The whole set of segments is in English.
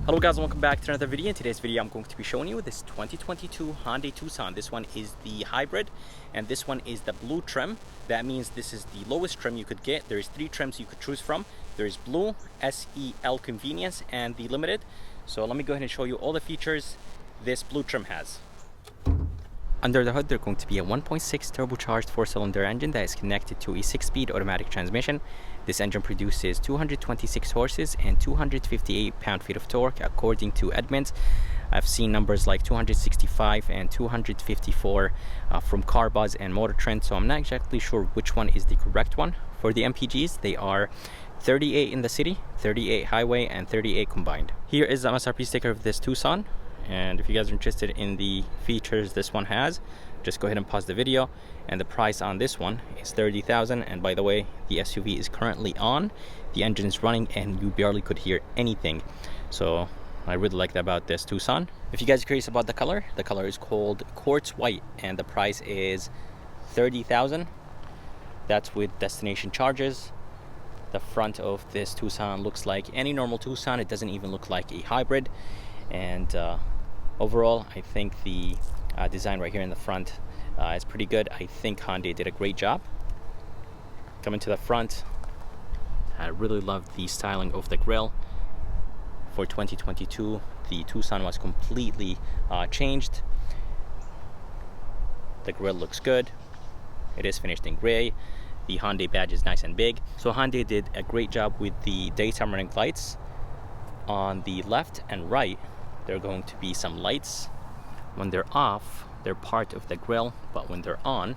Hello guys, and welcome back to another video. In today's video I'm going to be showing you this 2022 Hyundai Tucson. This one is the hybrid and this one is the blue trim. That means this is the lowest trim you could get. There's three trims you could choose from. There's blue, SEL convenience, and the limited. So let me go ahead and show you all the features this blue trim has. Under the hood, they're going to be a 1.6 turbocharged 4-cylinder engine that is connected to a 6-speed automatic transmission. This engine produces 226 horses and 258 pound-feet of torque, according to Edmunds. I've seen numbers like 265 and 254 from CarBuzz and Motor Trend, so I'm not exactly sure which one is the correct one. For the MPGs, they are 38 in the city, 38 highway, and 38 combined. Here is the MSRP sticker of this Tucson. And if you guys are interested in the features this one has, just go ahead and pause the video. And the price on this one is $30,000. And by the way, the SUV is currently on, the engine is running, and you barely could hear anything. So I really like that about this Tucson. If you guys are curious about the color is called Quartz White, and the price is $30,000. That's with destination charges. The front of this Tucson looks like any normal Tucson. It doesn't even look like a hybrid. And overall, I think the design right here in the front is pretty good. I think Hyundai did a great job. Coming to the front, I really love the styling of the grille. For 2022, the Tucson was completely changed. The grille looks good. It is finished in gray. The Hyundai badge is nice and big. So Hyundai did a great job with the daytime running lights. On the left and right, there are going to be some lights. When they're off, they're part of the grille, but when they're on,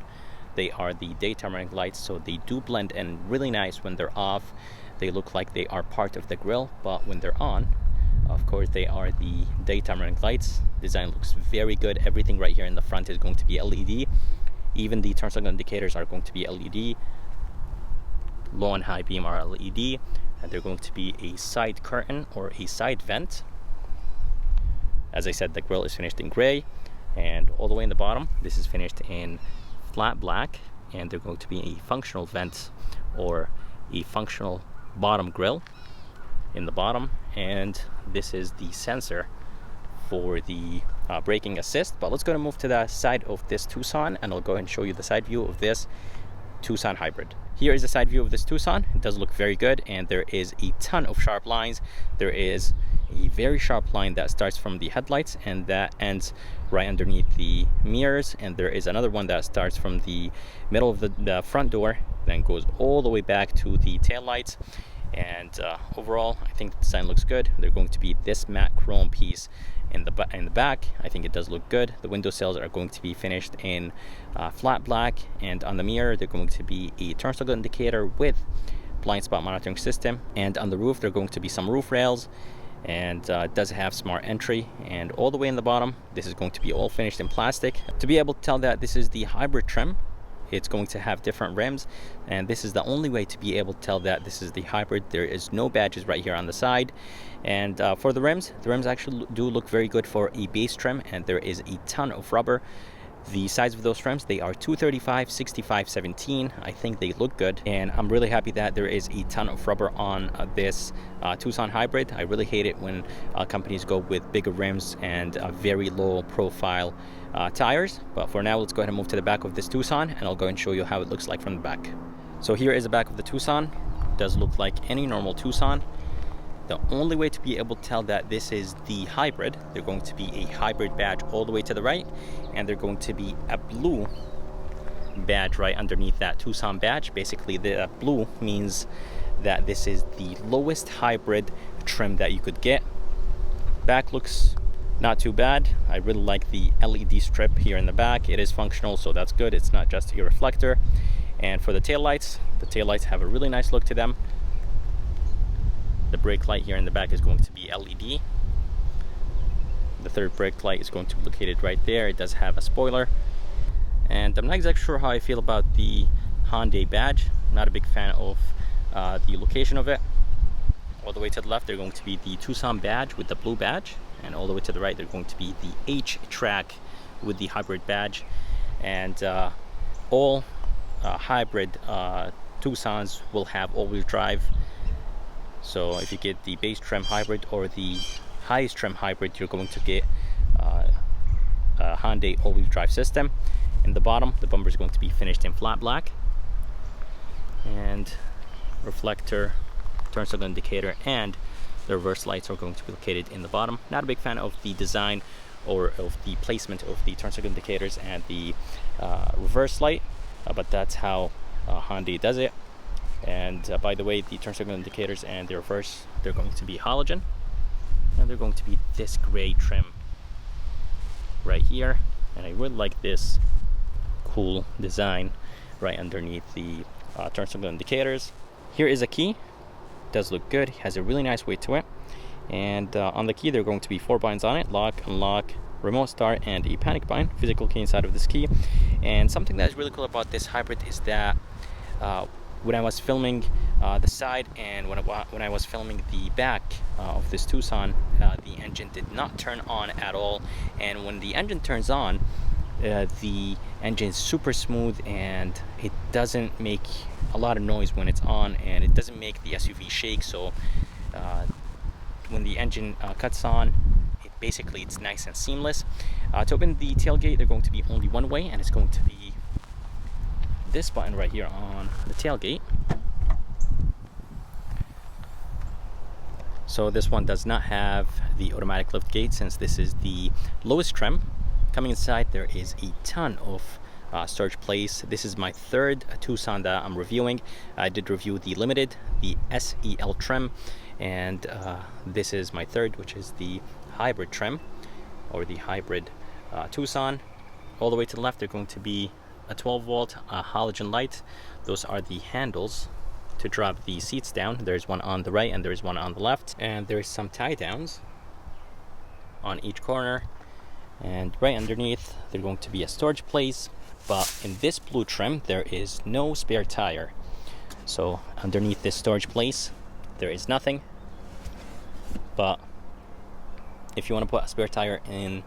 they are the daytime running lights, so they do blend in really nice. When they're off, they look like they are part of the grille, but when they're on, of course, they are the daytime running lights. Design looks very good. Everything right here in the front is going to be LED. Even the turn signal indicators are going to be LED. Low and high beam are LED. And they're going to be a side curtain or a side vent. As I said, the grille is finished in gray, and all the way in the bottom, this is finished in flat black, and they're going to be a functional vent or a functional bottom grille in the bottom. And this is the sensor for the braking assist. But let's go and move to the side of this Tucson, and I'll go ahead and show you the side view of this Tucson hybrid. Here is the side view of this Tucson. It does look very good, and there is a ton of sharp lines. There is a very sharp line that starts from the headlights and that ends right underneath the mirrors, and there is another one that starts from the middle of the front door, then goes all the way back to the tail lights. And overall, I think the design looks good. They're going to be this matte chrome piece in the back. I think it does look good. The window sills are going to be finished in flat black, and on the mirror they're going to be a turn signal indicator with blind spot monitoring system. And on the roof, there are going to be some roof rails, and it does have smart entry. And all the way in the bottom, this is going to be all finished in plastic. To be able to tell that this is the hybrid trim, it's going to have different rims, and this is the only way to be able to tell that this is the hybrid. There is no badges right here on the side. And for the rims actually do look very good for a base trim, and there is a ton of rubber. The size of those rims, they are 235, 65, 17. I think they look good, and I'm really happy that there is a ton of rubber on this Tucson hybrid. I really hate it when companies go with bigger rims and very low profile tires. But for now, let's go ahead and move to the back of this Tucson, and I'll go and show you how it looks like from the back. So here is the back of the Tucson. It does look like any normal Tucson. The only way to be able to tell that this is the hybrid, they're going to be a hybrid badge all the way to the right, and they're going to be a blue badge right underneath that Tucson badge. Basically, the blue means that this is the lowest hybrid trim that you could get. Back looks not too bad. I really like the LED strip here in the back. It is functional, so that's good. It's not just a reflector. And for the taillights have a really nice look to them. The brake light here in the back is going to be LED. The third brake light is going to be located right there. It does have a spoiler. And I'm not exactly sure how I feel about the Hyundai badge. I'm not a big fan of the location of it. All the way to the left, they're going to be the Tucson badge with the blue badge. And all the way to the right, they're going to be the H-Track with the hybrid badge. And all hybrid Tucsons will have all-wheel drive. So if you get the base trim hybrid or the highest trim hybrid, you're going to get a Hyundai all-wheel drive system. In the bottom, the bumper is going to be finished in flat black, and reflector, turn signal indicator, and the reverse lights are going to be located in the bottom. Not a big fan of the design or of the placement of the turn signal indicators and the reverse light, but that's how Hyundai does it. And by the way, the turn signal indicators and the reverse, they're going to be halogen, and they're going to be this gray trim right here. And I really like this cool design right underneath the turn signal indicators. Here is a key. Does look good, has a really nice weight to it. And on the key, there are going to be 4 buttons on it: lock, unlock, remote start, and a panic button. Physical key inside of this key. And something that is really cool about this hybrid is that when I was filming the side and when I was filming the back of this Tucson, the engine did not turn on at all. And when the engine turns on, the engine is super smooth, and it doesn't make a lot of noise when it's on, and it doesn't make the SUV shake. So when the engine cuts on, it's nice and seamless. To open the tailgate, they're going to be only one way, and it's going to be this button right here on the tailgate. So this one does not have the automatic lift gate, since this is the lowest trim. Coming inside, there is a ton of storage place. This is my third Tucson that I'm reviewing. I did review the limited, the SEL trim, and this is my third, which is the hybrid trim, or the hybrid Tucson. All the way to the left, they're going to be a 12-volt halogen light. Those are the handles to drop the seats down. There's one on the right and there's one on the left, and there's some tie downs on each corner. And right underneath, there's going to be a storage place. But in this blue trim, there is no spare tire. So underneath this storage place, there is nothing. But if you want to put a spare tire in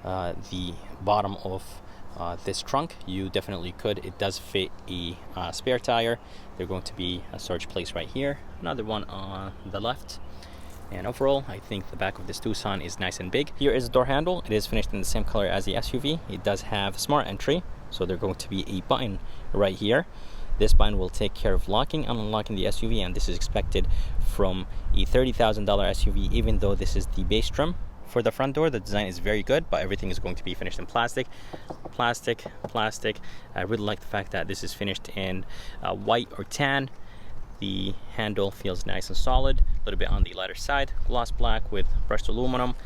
the bottom of this trunk, you definitely could. It does fit a spare tire. There's going to be a storage place right here, another one on the left. And overall, I think the back of this Tucson is nice and big. Here is the door handle. It is finished in the same color as the SUV. It does have smart entry, so there's going to be a button right here. This button will take care of locking and unlocking the SUV, and this is expected from a $30,000 SUV, even though this is the base trim. For the front door, the design is very good, but everything is going to be finished in plastic. I really like the fact that this is finished in white or tan. The handle feels nice and solid, a little bit on the lighter side. Gloss black with brushed aluminum.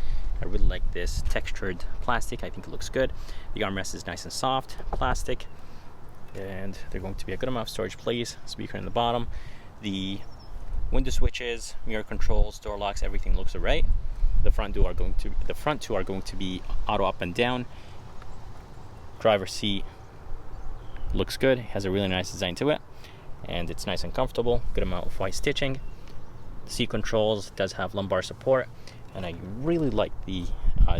I really like this textured plastic. I think it looks good. The armrest is nice and soft plastic, and there's going to be a good amount of storage place. Speaker in the bottom. The window switches, mirror controls, door locks, everything looks alright. The front two are going to be auto up and down. Driver's seat looks good. It has a really nice design to it, and it's nice and comfortable. Good amount of white stitching. The seat controls does have lumbar support, and I really like the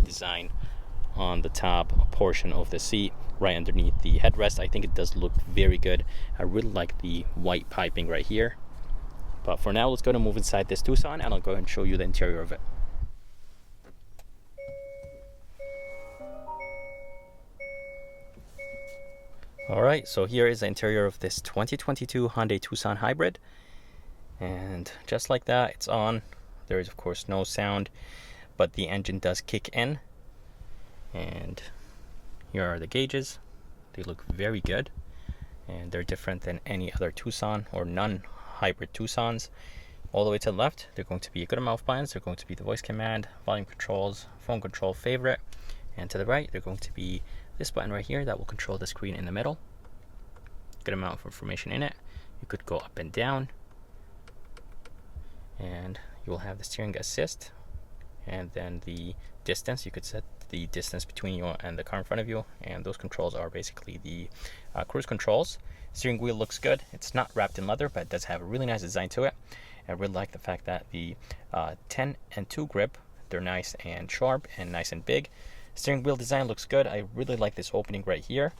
design on the top portion of the seat right underneath the headrest. I think it does look very good. I really like the white piping right here. But for now, let's go to move inside this Tucson, and I'll go ahead and show you the interior of it. Alright, so here is the interior of this 2022 Hyundai Tucson Hybrid. And just like that, it's on. There is of course no sound, but the engine does kick in. And here are the gauges. They look very good, and they're different than any other Tucson or non-hybrid Tucsons. All the way to the left, they're going to be a good amount of buttons. They're going to be the voice command, volume controls, phone control, favorite. And to the right, they're going to be this button right here that will control the screen in the middle. Good amount of information in it. You could go up and down, and you will have the steering assist, and then the distance. You could set the distance between you and the car in front of you, and those controls are basically the cruise controls. Steering wheel looks good. It's not wrapped in leather, but it does have a really nice design to it. I really like the fact that the 10 and 2 grip, they're nice and sharp and nice and big. Steering wheel design looks good. I really like this opening right here,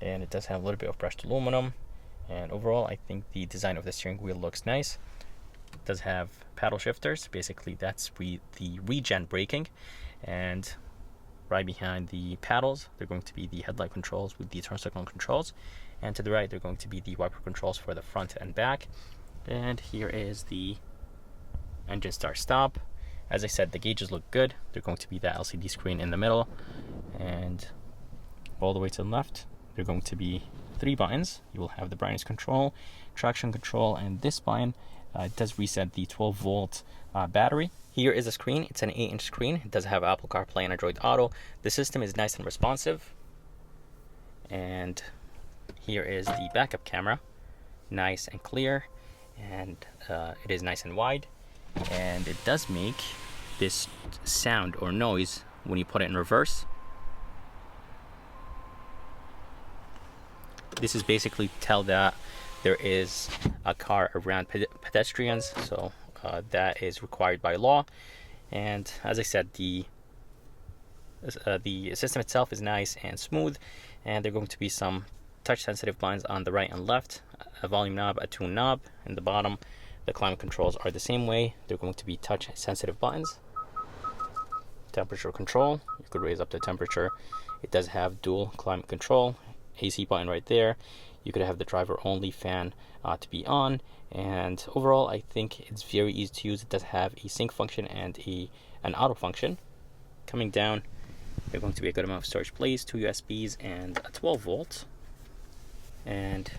and it does have a little bit of brushed aluminum. And overall, I think the design of the steering wheel looks nice. does have paddle shifters. Basically, that's the regen braking, and right behind the paddles, they're going to be the headlight controls with the turn signal controls, and to the right, they're going to be the wiper controls for the front and back. And here is the engine start stop. As I said, the gauges look good. They're going to be that LCD screen in the middle, and all the way to the left, they're going to be 3 buttons. You will have the brightness control, traction control, and this button does reset the 12-volt battery. Here is a screen. It's an 8-inch screen. It does have Apple CarPlay and Android Auto. The system is nice and responsive. And here is the backup camera, nice and clear, and it is nice and wide. And it does make this sound or noise when you put it in reverse. This is basically to tell that there is a car around pedestrians, so that is required by law. And as I said, the system itself is nice and smooth, and there are going to be some touch sensitive buttons on the right and left, a volume knob, a tune knob in the bottom. The climate controls are the same way. They're going to be touch sensitive buttons. Temperature control, you could raise up the temperature. It does have dual climate control, AC button right there. You could have the driver only fan to be on, and overall I think it's very easy to use. It does have a sync function and an auto function. Coming down, there's going to be a good amount of storage space, 2 USBs and a 12-volt. And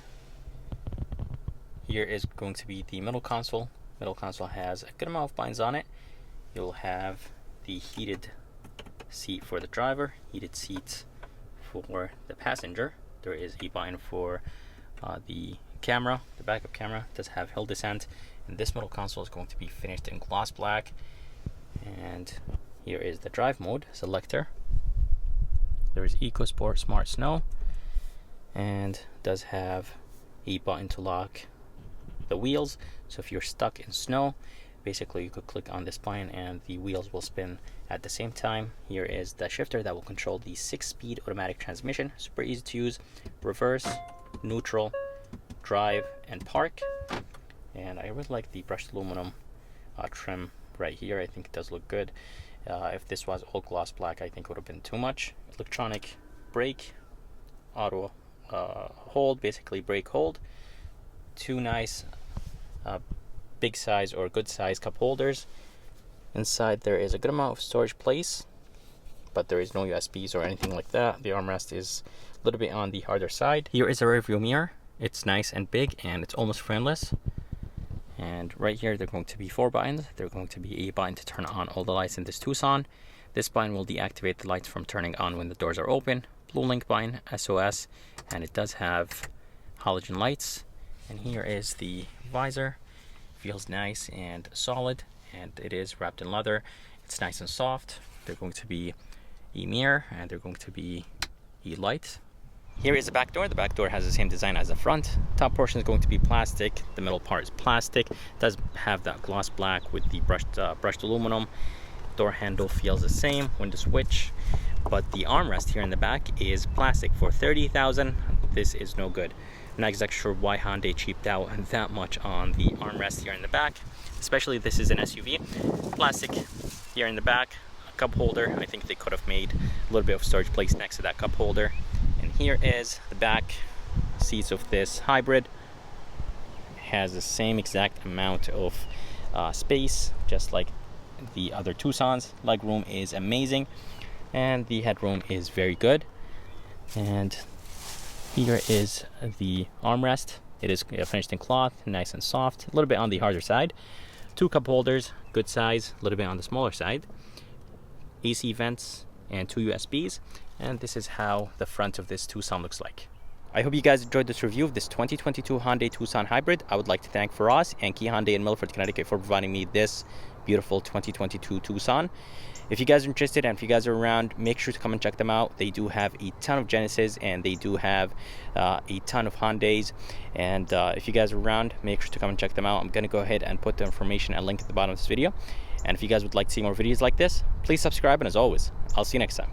here is going to be the middle console. Middle console has a good amount of buttons on it. You'll have the heated seat for the driver, heated seats for the passenger. There is a button for the camera, the backup camera. It does have hill descent, and this middle console is going to be finished in gloss black. And here is the drive mode selector. There is EcoSport Smart Snow, and does have a button to lock the wheels. So if you're stuck in snow, basically you could click on this button and the wheels will spin at the same time. Here is the shifter that will control the 6-speed automatic transmission. Super easy to use. Reverse, neutral, drive, and park. And I really like the brushed aluminum trim right here. I think it does look good. If this was all gloss black, I think it would have been too much. Electronic brake, auto hold, basically brake hold. 2 nice big size or good size cup holders. Inside there is a good amount of storage place, but there is no USBs or anything like that. The armrest is a little bit on the harder side. Here is a rear view mirror. It's nice and big, and it's almost frameless. And right here, there are going to be 4 buttons. There's going to be a button to turn on all the lights in this Tucson. This button will deactivate the lights from turning on when the doors are open. Blue link button, SOS, and it does have halogen lights. And here is the visor. Feels nice and solid, and it is wrapped in leather. It's nice and soft. There's going to be a mirror, and there's going to be a light. Here is the back door. The back door has the same design as the front. Top portion is going to be plastic. The middle part is plastic. It does have that gloss black with the brushed aluminum. Door handle feels the same. Window switch, but the armrest here in the back is plastic for $30,000. This is no good. I'm not exactly sure why Hyundai cheaped out that much on the armrest here in the back, especially this is an SUV. Plastic here in the back, a cup holder. I think they could have made a little bit of storage place next to that cup holder. And here is the back seats of this hybrid. It has the same exact amount of space, just like the other Tucsons. Legroom is amazing, and the headroom is very good. And here is the armrest. It is finished in cloth, nice and soft, a little bit on the harder side. 2 cup holders, good size, a little bit on the smaller side. AC vents and 2 USBs. And this is how the front of this Tucson looks like. I hope you guys enjoyed this review of this 2022 Hyundai Tucson Hybrid. I would like to thank Faraz and Key Hyundai in Milford, Connecticut for providing me this beautiful 2022 Tucson. If you guys are interested and if you guys are around, make sure to come and check them out. They do have a ton of Genesis, and they do have a ton of Hyundais. And if you guys are around, make sure to come and check them out. I'm going to go ahead and put the information and link at the bottom of this video. And if you guys would like to see more videos like this, please subscribe. And as always, I'll see you next time.